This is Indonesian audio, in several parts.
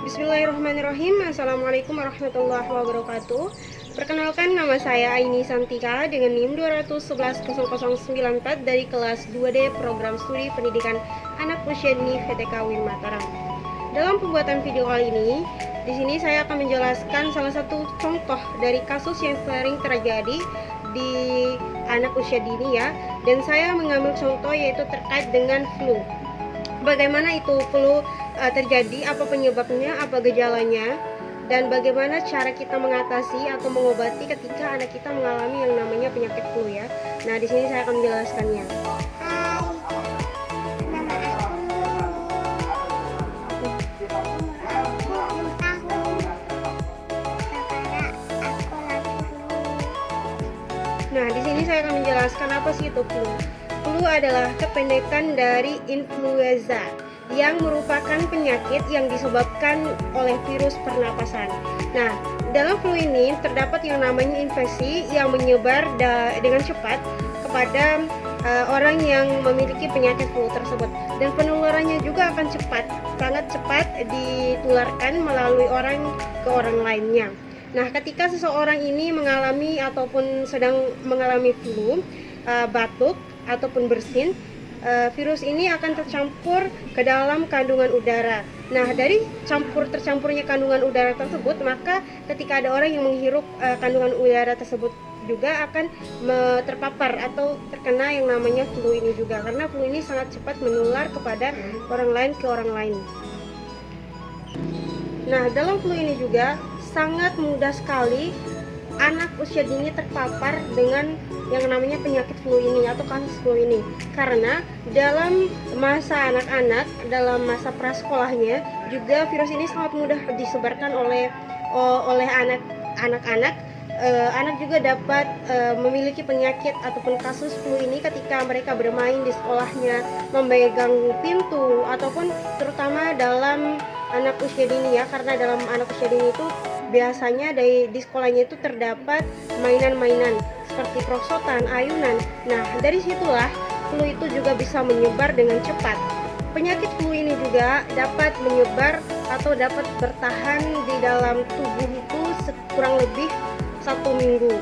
Bismillahirrahmanirrahim. Assalamualaikum warahmatullahi wabarakatuh. Perkenalkan, nama saya Aini Santika dengan NIM 2110094 dari kelas 2D Program Studi Pendidikan Anak Usia Dini VTK UIN Mataram. Dalam pembuatan video kali ini, di sini saya akan menjelaskan salah satu contoh dari kasus yang sering terjadi di anak usia dini ya. Dan saya mengambil contoh yaitu terkait dengan flu. Bagaimana itu flu terjadi, apa penyebabnya, apa gejalanya, dan bagaimana cara kita mengatasi atau mengobati ketika anak kita mengalami yang namanya penyakit flu ya. Nah, di sini saya akan menjelaskannya. Nah, di sini saya akan menjelaskan apa sih itu flu. Flu adalah kependekan dari influenza yang merupakan penyakit yang disebabkan oleh virus pernapasan. Nah, dalam flu ini terdapat yang namanya infeksi yang menyebar dengan cepat kepada orang yang memiliki penyakit flu tersebut, dan penularannya juga akan cepat, sangat cepat ditularkan melalui orang ke orang lainnya. Nah, ketika seseorang ini mengalami ataupun sedang mengalami flu, batuk ataupun bersin, virus ini akan tercampur ke dalam kandungan udara. Nah, dari tercampurnya kandungan udara tersebut, maka ketika ada orang yang menghirup kandungan udara tersebut juga akan terpapar atau terkena yang namanya flu ini juga, karena flu ini sangat cepat menular kepada orang lain ke orang lain. Nah, dalam flu ini juga sangat mudah sekali anak usia dini terpapar dengan yang namanya penyakit flu ini atau kasus flu ini, karena dalam masa anak-anak, dalam masa prasekolahnya juga virus ini sangat mudah disebarkan oleh anak-anak. Anak juga dapat memiliki penyakit ataupun kasus flu ini ketika mereka bermain di sekolahnya, memegang pintu, ataupun terutama dalam anak usia dini ya, karena dalam anak usia dini itu biasanya di sekolahnya itu terdapat mainan-mainan seperti perosotan, ayunan. Nah, dari situlah flu itu juga bisa menyebar dengan cepat. Penyakit flu ini juga dapat menyebar atau dapat bertahan di dalam tubuh itu kurang lebih 1 minggu.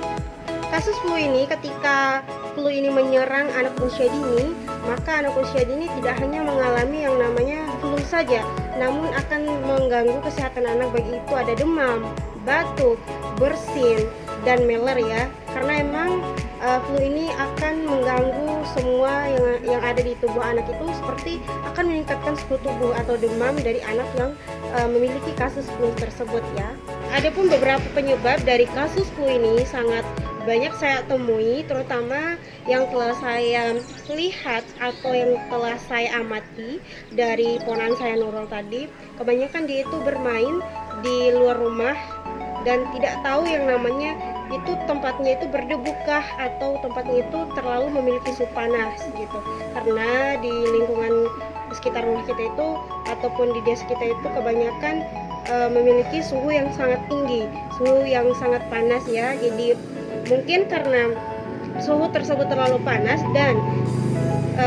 Kasus flu ini, ketika flu ini menyerang anak usia dini, maka anak usia dini tidak hanya mengalami yang namanya flu saja, namun akan mengganggu kesehatan anak, baik itu ada demam, batuk, bersin, dan meler ya. Karena emang flu ini akan mengganggu semua yang ada di tubuh anak itu, seperti akan meningkatkan suhu tubuh atau demam dari anak yang memiliki kasus flu tersebut ya. Adapun beberapa penyebab dari kasus flu ini sangat banyak saya temui, terutama yang telah saya lihat atau yang telah saya amati dari ponakan saya Nurul tadi. Kebanyakan dia itu bermain di luar rumah dan tidak tahu yang namanya itu tempatnya itu berdebukah atau tempatnya itu terlalu memiliki suhu panas gitu. Karena di lingkungan sekitar rumah kita itu ataupun di desa kita itu kebanyakan memiliki suhu yang sangat tinggi, suhu yang sangat panas ya. Jadi mungkin karena suhu tersebut terlalu panas, dan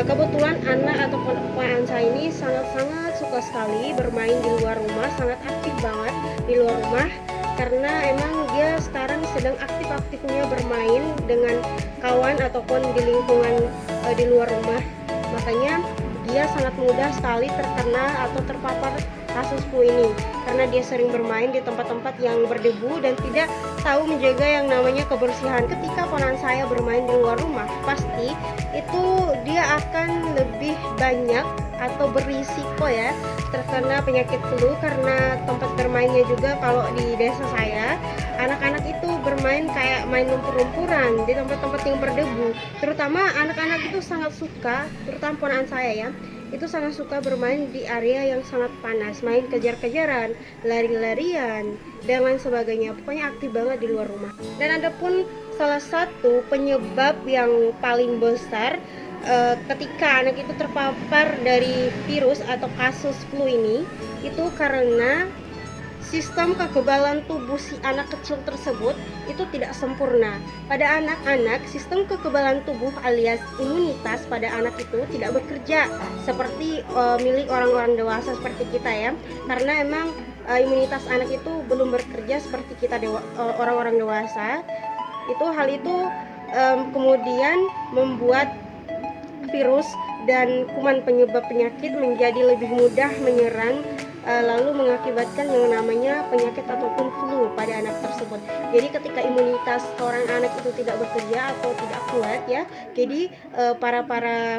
kebetulan anak atau ponakan saya ini sangat-sangat suka sekali bermain di luar rumah, sangat aktif banget di luar rumah, karena emang dia sekarang sedang aktif-aktifnya bermain dengan kawan ataupun di lingkungan di luar rumah. Makanya dia sangat mudah sekali terkena atau terpapar kasus flu ini, karena dia sering bermain di tempat-tempat yang berdebu dan tidak tahu menjaga yang namanya kebersihan. Ketika ponakan saya bermain di luar rumah, pasti itu dia akan lebih banyak atau berisiko ya terkena penyakit flu, karena tempat bermainnya juga kalau di desa saya anak-anak itu bermain kayak main lumpur-lumpuran di tempat-tempat yang berdebu. Terutama anak-anak itu sangat suka, terutama ponakan saya ya, itu sangat suka bermain di area yang sangat panas, main kejar-kejaran, lari-larian, dan lain sebagainya. Pokoknya aktif banget di luar rumah. Dan ada pun salah satu penyebab yang paling besar ketika anak itu terpapar dari virus atau kasus flu ini, itu karena sistem kekebalan tubuh si anak kecil tersebut itu tidak sempurna. Pada anak-anak, sistem kekebalan tubuh alias imunitas pada anak itu tidak bekerja seperti milik orang-orang dewasa seperti kita ya. Karena emang imunitas anak itu belum bekerja seperti kita orang-orang dewasa. Hal itu kemudian membuat virus dan kuman penyebab penyakit menjadi lebih mudah menyerang, lalu mengakibatkan yang namanya penyakit ataupun flu pada anak tersebut. Jadi ketika imunitas seorang anak itu tidak bekerja atau tidak kuat ya, jadi para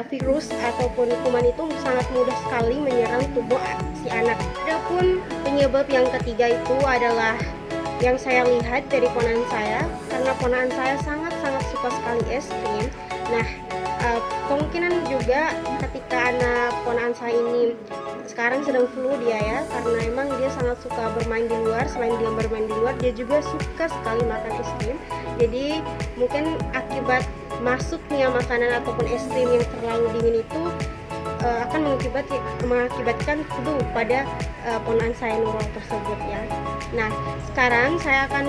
virus ataupun kuman itu sangat mudah sekali menyerang tubuh si anak. Adapun penyebab yang ketiga itu adalah yang saya lihat dari ponakan saya, karena ponakan saya sangat-sangat suka sekali es krim. Nah, kemungkinan juga ketika anak ponakan saya ini sekarang sedang flu dia ya, karena emang dia sangat suka bermain di luar. Selain dia bermain di luar, dia juga suka sekali makan es krim. Jadi mungkin akibat masuknya makanan ataupun es krim yang terlalu dingin itu akan mengakibatkan flu pada ponakan saya Nurul tersebut ya. Nah, sekarang saya akan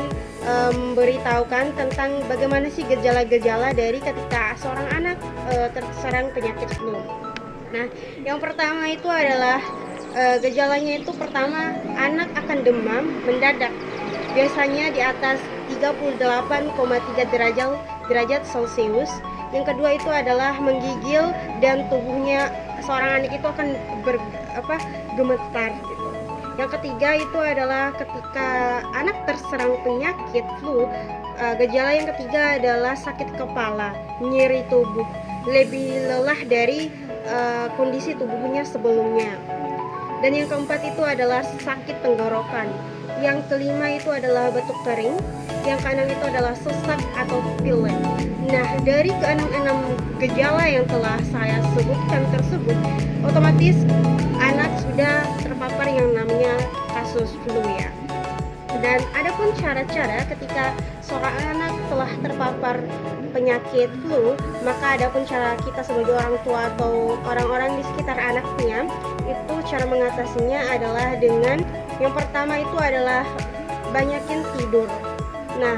memberitahukan tentang bagaimana sih gejala-gejala dari ketika seorang anak terserang penyakit flu. Nah, yang pertama itu adalah gejalanya itu pertama, anak akan demam mendadak. Biasanya di atas 38,3 derajat Celcius. Yang kedua itu adalah menggigil dan tubuhnya seorang anak itu akan gemetar gitu. Yang ketiga itu adalah ketika anak terserang penyakit flu, gejala yang ketiga adalah sakit kepala, nyeri tubuh, lebih lelah dari kondisi tubuhnya sebelumnya. Dan yang keempat itu adalah sakit tenggorokan. Yang kelima itu adalah batuk kering. Yang keenam itu adalah sesak atau pilek. Nah, dari keenam gejala yang telah saya sebutkan tersebut, otomatis anak sudah terpapar yang namanya kasus flu ya. Dan ada pun cara-cara ketika seorang anak telah terpapar penyakit flu, maka ada pun cara kita sebagai orang tua atau orang-orang di sekitar anaknya, itu cara mengatasinya adalah dengan yang pertama itu adalah banyakin tidur. Nah,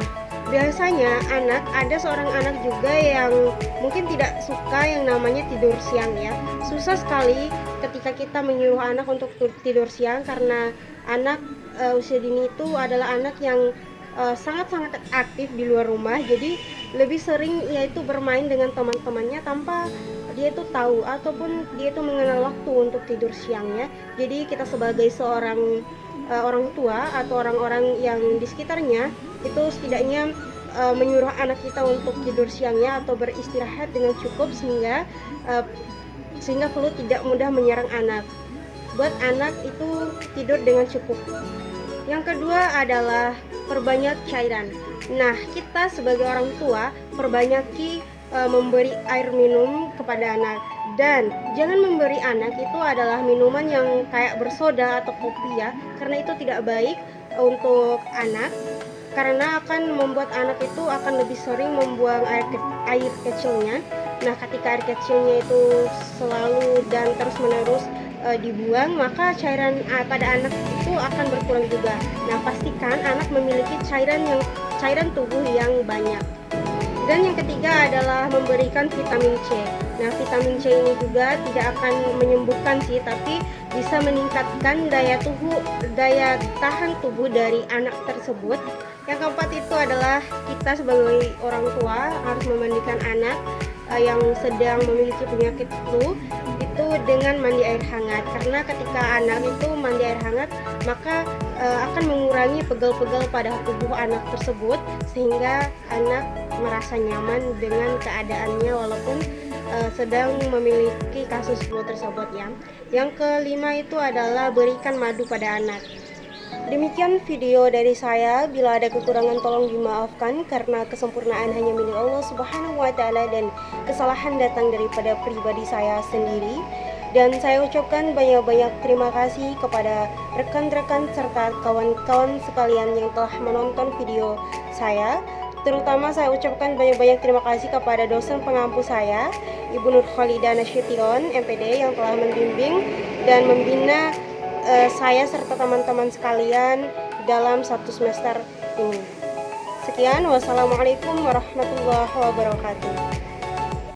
biasanya ada seorang anak juga yang mungkin tidak suka yang namanya tidur siang ya. Susah sekali ketika kita menyuruh anak untuk tidur siang, karena anak usia dini itu adalah anak yang sangat-sangat aktif di luar rumah. Jadi lebih sering yaitu bermain dengan teman-temannya tanpa dia itu tahu ataupun dia itu mengenal waktu untuk tidur siangnya. Jadi kita sebagai seorang orang tua atau orang-orang yang di sekitarnya itu setidaknya menyuruh anak kita untuk tidur siangnya atau beristirahat dengan cukup sehingga flu tidak mudah menyerang anak. Buat anak itu tidur dengan cukup. Yang kedua adalah perbanyak cairan. Nah, kita sebagai orang tua perbanyaki memberi air minum kepada anak, dan jangan memberi anak itu adalah minuman yang kayak bersoda atau kopi ya, karena itu tidak baik untuk anak, karena akan membuat anak itu akan lebih sering membuang air kecilnya. Nah, ketika air kecilnya itu selalu dan terus-menerus dibuang, maka cairan pada anak itu akan berkurang juga. Nah, pastikan anak memiliki cairan tubuh yang banyak. Dan yang ketiga adalah memberikan vitamin C. Nah, vitamin C ini juga tidak akan menyembuhkan sih, tapi bisa meningkatkan daya tahan tubuh dari anak tersebut. Yang keempat itu adalah kita sebagai orang tua harus memandikan anak yang sedang memiliki penyakit flu itu dengan mandi air hangat, karena ketika anak itu mandi air hangat maka akan mengurangi pegal-pegal pada tubuh anak tersebut, sehingga anak merasa nyaman dengan keadaannya walaupun sedang memiliki kasus flu tersebut ya. Yang kelima itu adalah berikan madu pada anak. Demikian video dari saya. Bila ada kekurangan tolong dimaafkan, karena kesempurnaan hanya milik Allah Subhanahu wa Ta'ala dan kesalahan datang daripada pribadi saya sendiri. Dan saya ucapkan banyak-banyak terima kasih kepada rekan-rekan serta kawan-kawan sekalian yang telah menonton video saya. Terutama saya ucapkan banyak-banyak terima kasih kepada dosen pengampu saya, Ibu Nur Khalidah Nasution, MPD, yang telah membimbing dan membina saya serta teman-teman sekalian dalam satu semester ini. Sekian, wassalamualaikum warahmatullahi wabarakatuh.